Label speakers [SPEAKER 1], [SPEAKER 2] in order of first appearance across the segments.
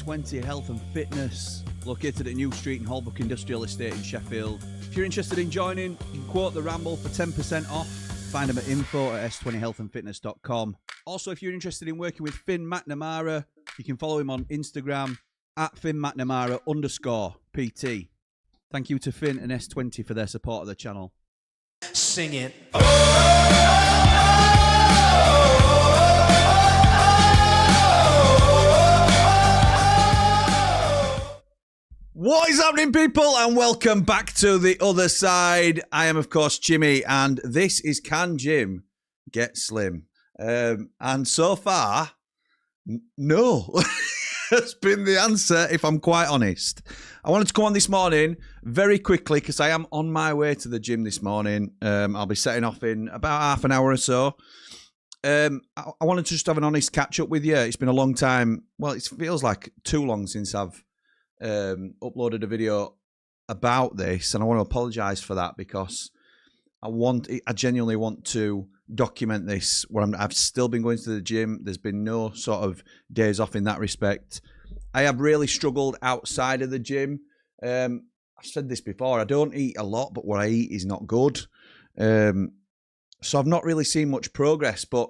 [SPEAKER 1] S20 Health and Fitness, located at New Street in Holbrook Industrial Estate in Sheffield. If you're interested in joining, you can quote the Ramble for 10% off. Find them at info@s20healthandfitness.com. Also, if you're interested in working with Finn McNamara, you can follow him on Instagram at FinnMcNamara_PT. Thank you to Finn and S20 for their support of the channel.
[SPEAKER 2] Sing it.
[SPEAKER 1] What is happening, people, and welcome back to The Other Side. I am, of course, Jimmy, and this is Can Jim Get Slim? And so far, no. That's been the answer, if I'm quite honest. I wanted to come on this morning very quickly because I am on my way to the gym this morning. I'll be setting off in about half an hour or so. I wanted to just have an honest catch up with you. It's been a long time. Well, it feels like too long since I've uploaded a video about this, and I want to apologise for that because I genuinely want to document this where I've still been going to the gym. There's been no sort of days off in that respect. I have really struggled outside of the gym. I've said this before, I don't eat a lot, but what I eat is not good. So I've not really seen much progress, but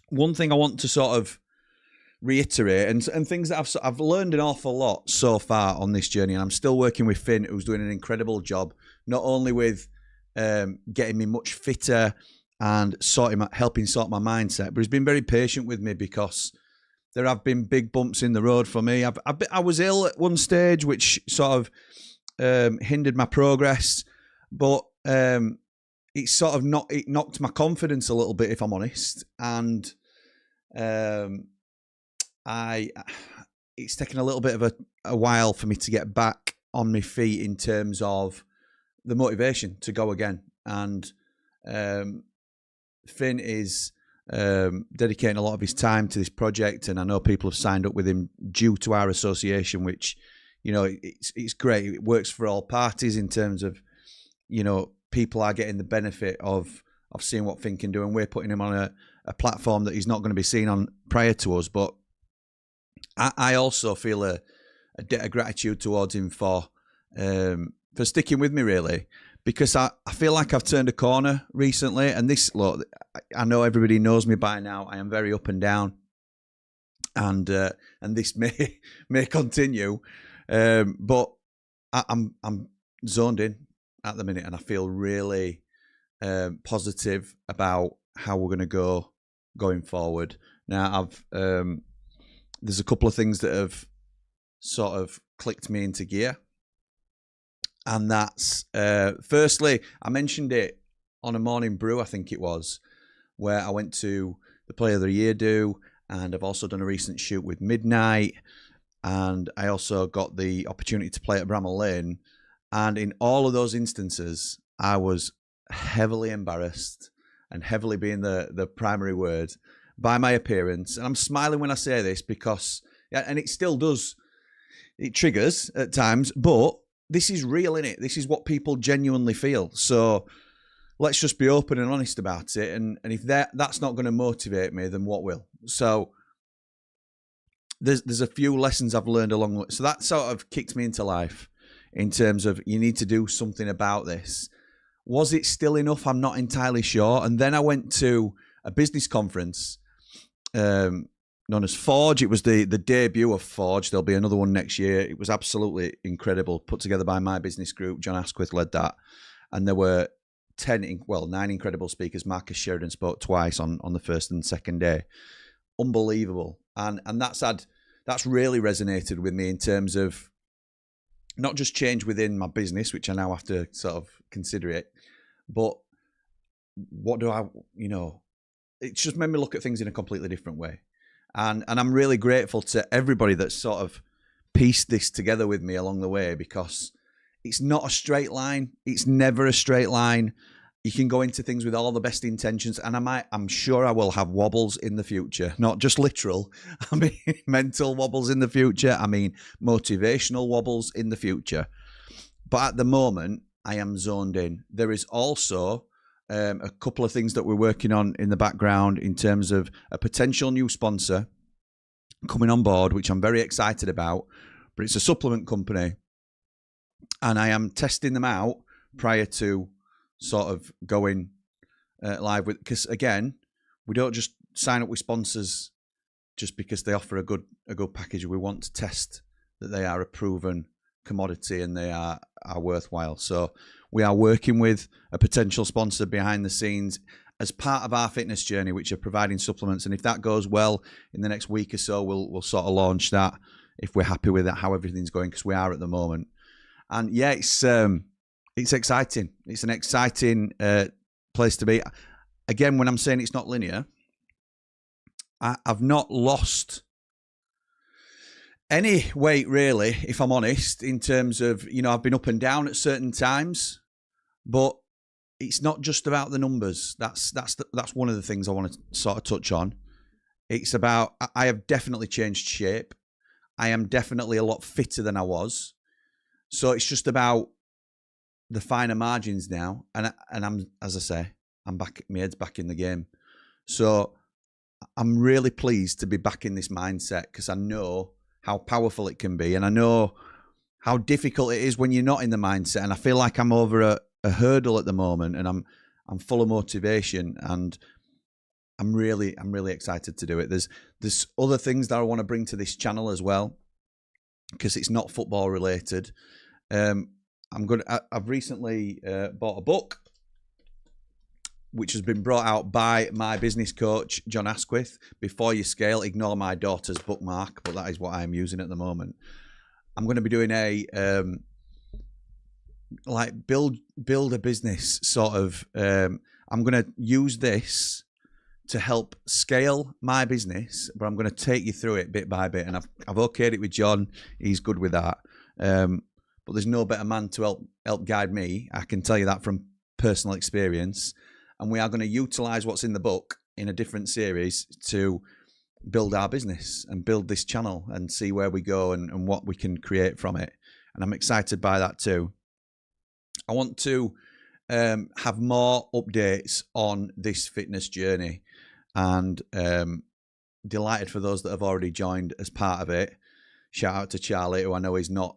[SPEAKER 1] one thing I want to sort of reiterate, and things that I've learned an awful lot so far on this journey, and I'm still working with Finn, who's doing an incredible job, not only with getting me much fitter and helping sort my mindset, but he's been very patient with me because there have been big bumps in the road for me. I was ill at one stage, which sort of hindered my progress, but it sort of knocked my confidence a little bit, if I'm honest, and it's taken a little bit of a while for me to get back on my feet in terms of the motivation to go again. And Finn is dedicating a lot of his time to this project, and I know people have signed up with him due to our association, which, you know, it's great. It works for all parties in terms of, you know, people are getting the benefit of seeing what Finn can do, and we're putting him on a platform that he's not going to be seen on prior to us. But I also feel a debt of gratitude towards him for sticking with me, really, because I feel like I've turned a corner recently. And this, look, I know everybody knows me by now. I am very up and down, and this may continue, but I'm zoned in at the minute, and I feel really positive about how we're going to go going forward. Now, there's a couple of things that have sort of clicked me into gear. And that's, firstly, I mentioned it on a morning brew, I think it was, where I went to the Player of the Year do, and I've also done a recent shoot with Midnight, and I also got the opportunity to play at Bramall Lane. And in all of those instances, I was heavily embarrassed, and heavily being the primary word, by my appearance. And I'm smiling when I say this because, yeah, and it still does, it triggers at times, but this is real, innit? This is what people genuinely feel. So let's just be open and honest about it. And if that's not going to motivate me, then what will? So there's a few lessons I've learned along the way. So that sort of kicked me into life in terms of, you need to do something about this. Was it still enough? I'm not entirely sure. And then I went to a business conference known as Forge. It was the debut of Forge. There'll be another one next year. It was absolutely incredible, put together by my business group. John Asquith led that, and there were 9 incredible speakers. Marcus Sheridan spoke twice on the first and second day. Unbelievable. And that's really resonated with me in terms of not just change within my business, which I now have to sort of consider it, but what do I, you know, it's just made me look at things in a completely different way. And I'm really grateful to everybody that's sort of pieced this together with me along the way, because it's not a straight line. It's never a straight line. You can go into things with all the best intentions, and I'm sure I will have wobbles in the future, not just literal. I mean, mental wobbles in the future. I mean, motivational wobbles in the future. But at the moment, I am zoned in. There is also a couple of things that we're working on in the background in terms of a potential new sponsor coming on board, which I'm very excited about. But it's a supplement company, and I am testing them out prior to sort of going live with. Because again, we don't just sign up with sponsors just because they offer a good package. We want to test that they are a proven commodity and they are worthwhile. So we are working with a potential sponsor behind the scenes as part of our fitness journey, which are providing supplements. And if that goes well in the next week or so, we'll sort of launch that if we're happy with it, how everything's going, because we are at the moment. And yeah, it's exciting. It's an exciting place to be. Again, when I'm saying it's not linear, I've not lost any weight really, if I'm honest, in terms of, I've been up and down at certain times, but it's not just about the numbers. That's one of the things I want to sort of touch on. It's about, I have definitely changed shape. I am definitely a lot fitter than I was. So it's just about the finer margins now. And I'm, as I say, I'm back, my head's back in the game. So I'm really pleased to be back in this mindset, because I know how powerful it can be. And I know how difficult it is when you're not in the mindset. And I feel like I'm over a hurdle at the moment, and I'm full of motivation, and I'm really excited to do it. There's other things that I want to bring to this channel as well, because it's not football related. I've recently bought a book which has been brought out by my business coach, John Asquith. Before You Scale, ignore my daughter's bookmark, but that is what I am using at the moment. I'm going to be doing a like build a business sort of. I'm going to use this to help scale my business, but I'm going to take you through it bit by bit. And I've okayed it with John. He's good with that. But there's no better man to help guide me. I can tell you that from personal experience. And we are going to utilize what's in the book in a different series to build our business and build this channel and see where we go and what we can create from it. And I'm excited by that too. I want to have more updates on this fitness journey, and delighted for those that have already joined as part of it. Shout out to Charlie, who I know is not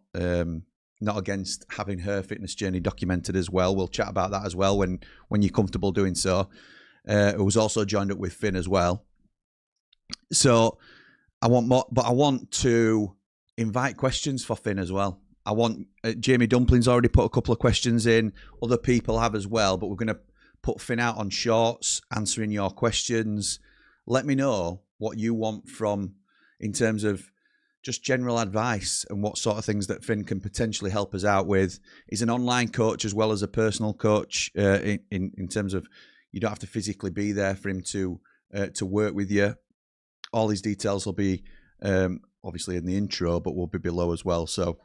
[SPEAKER 1] against having her fitness journey documented as well. We'll chat about that as well when you're comfortable doing so. Who was also joined up with Finn as well. So I want more, but I want to invite questions for Finn as well. I want Jamie Dumpling's already put a couple of questions in. Other people have as well, but we're going to put Finn out on shorts, answering your questions. Let me know what you want from, in terms of just general advice and what sort of things that Finn can potentially help us out with. He's an online coach as well as a personal coach, in terms of you don't have to physically be there for him to work with you. All these details will be obviously in the intro, but will be below as well. So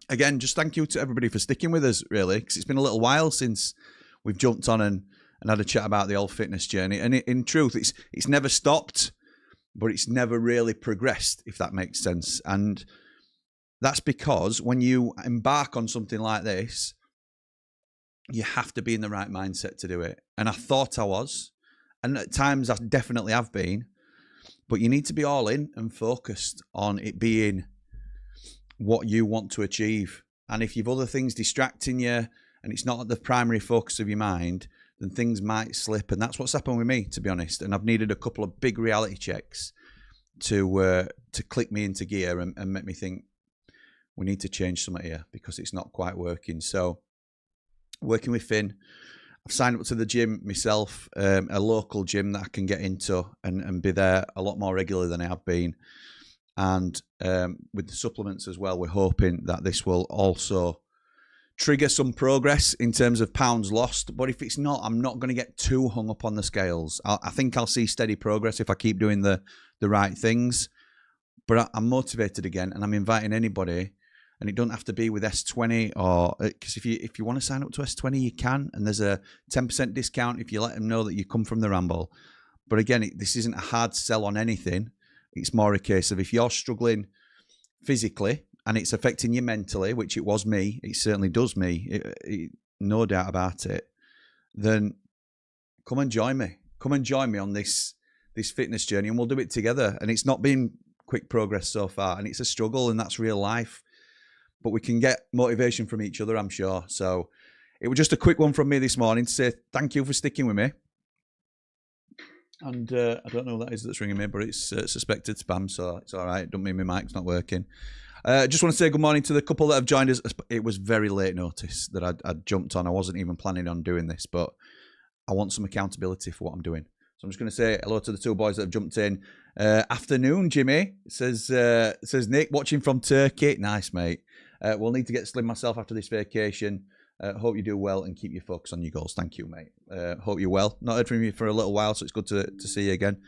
[SPEAKER 1] again, just thank you to everybody for sticking with us, really, because it's been a little while since we've jumped on and had a chat about the old fitness journey. And in truth, it's never stopped, but it's never really progressed, if that makes sense. And that's because when you embark on something like this, you have to be in the right mindset to do it. And I thought I was, and at times I definitely have been, but you need to be all in and focused on it being what you want to achieve. And if you've other things distracting you and it's not the primary focus of your mind, then things might slip. And that's what's happened with me, to be honest. And I've needed a couple of big reality checks to click me into gear and make me think we need to change something here, because it's not quite working. So working with Finn, I've signed up to the gym myself, a local gym that I can get into and be there a lot more regularly than I have been. And with the supplements as well, we're hoping that this will also trigger some progress in terms of pounds lost. But if it's not, I'm not going to get too hung up on the scales. I think I'll see steady progress if I keep doing the right things. But I'm motivated again, and I'm inviting anybody. And it doesn't have to be with S20, or because if you want to sign up to S20, you can. And there's a 10% discount if you let them know that you come from the Ramble. But again, this isn't a hard sell on anything. It's more a case of if you're struggling physically and it's affecting you mentally, which it was me, it certainly does me, no doubt about it, then come and join me. Come and join me on this fitness journey, and we'll do it together. And it's not been quick progress so far, and it's a struggle, and that's real life. But we can get motivation from each other, I'm sure. So it was just a quick one from me this morning to say thank you for sticking with me. And I don't know who that is that's ringing me, but it's suspected spam, so it's all right. Don't mean my mic's not working. Just want to say good morning to the couple that have joined us. It was very late notice that I'd jumped on. I wasn't even planning on doing this, but I want some accountability for what I'm doing. So I'm just going to say hello to the two boys that have jumped in. Afternoon, Jimmy, says Nick, watching from Turkey. Nice, mate. We'll need to get slim myself after this vacation. Hope you do well and keep your focus on your goals. Thank you, mate. Hope you're well. Not heard from you for a little while, so it's good to see you again.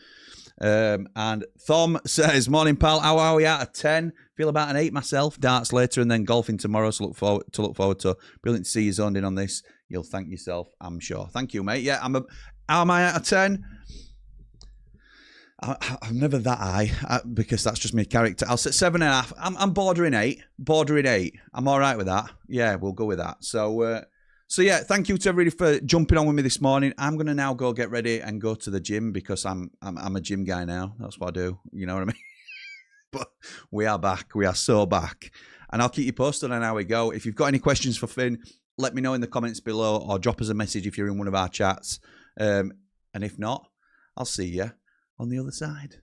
[SPEAKER 1] And Thom says, morning, pal. How are we out of 10? Feel about an 8 myself. Darts later and then golfing tomorrow, so look forward to. Brilliant to see you zoned in on this. You'll thank yourself, I'm sure. Thank you, mate. Yeah, how am I out of 10? I'm never that high because that's just my character. I'll say 7.5. I'm bordering 8. Bordering 8. I'm all right with that. Yeah, we'll go with that. So yeah, thank you to everybody for jumping on with me this morning. I'm gonna now go get ready and go to the gym because I'm a gym guy now. That's what I do. You know what I mean? But we are back. We are so back, and I'll keep you posted on how we go. If you've got any questions for Finn, let me know in the comments below, or drop us a message if you're in one of our chats. And if not, I'll see you on the other side.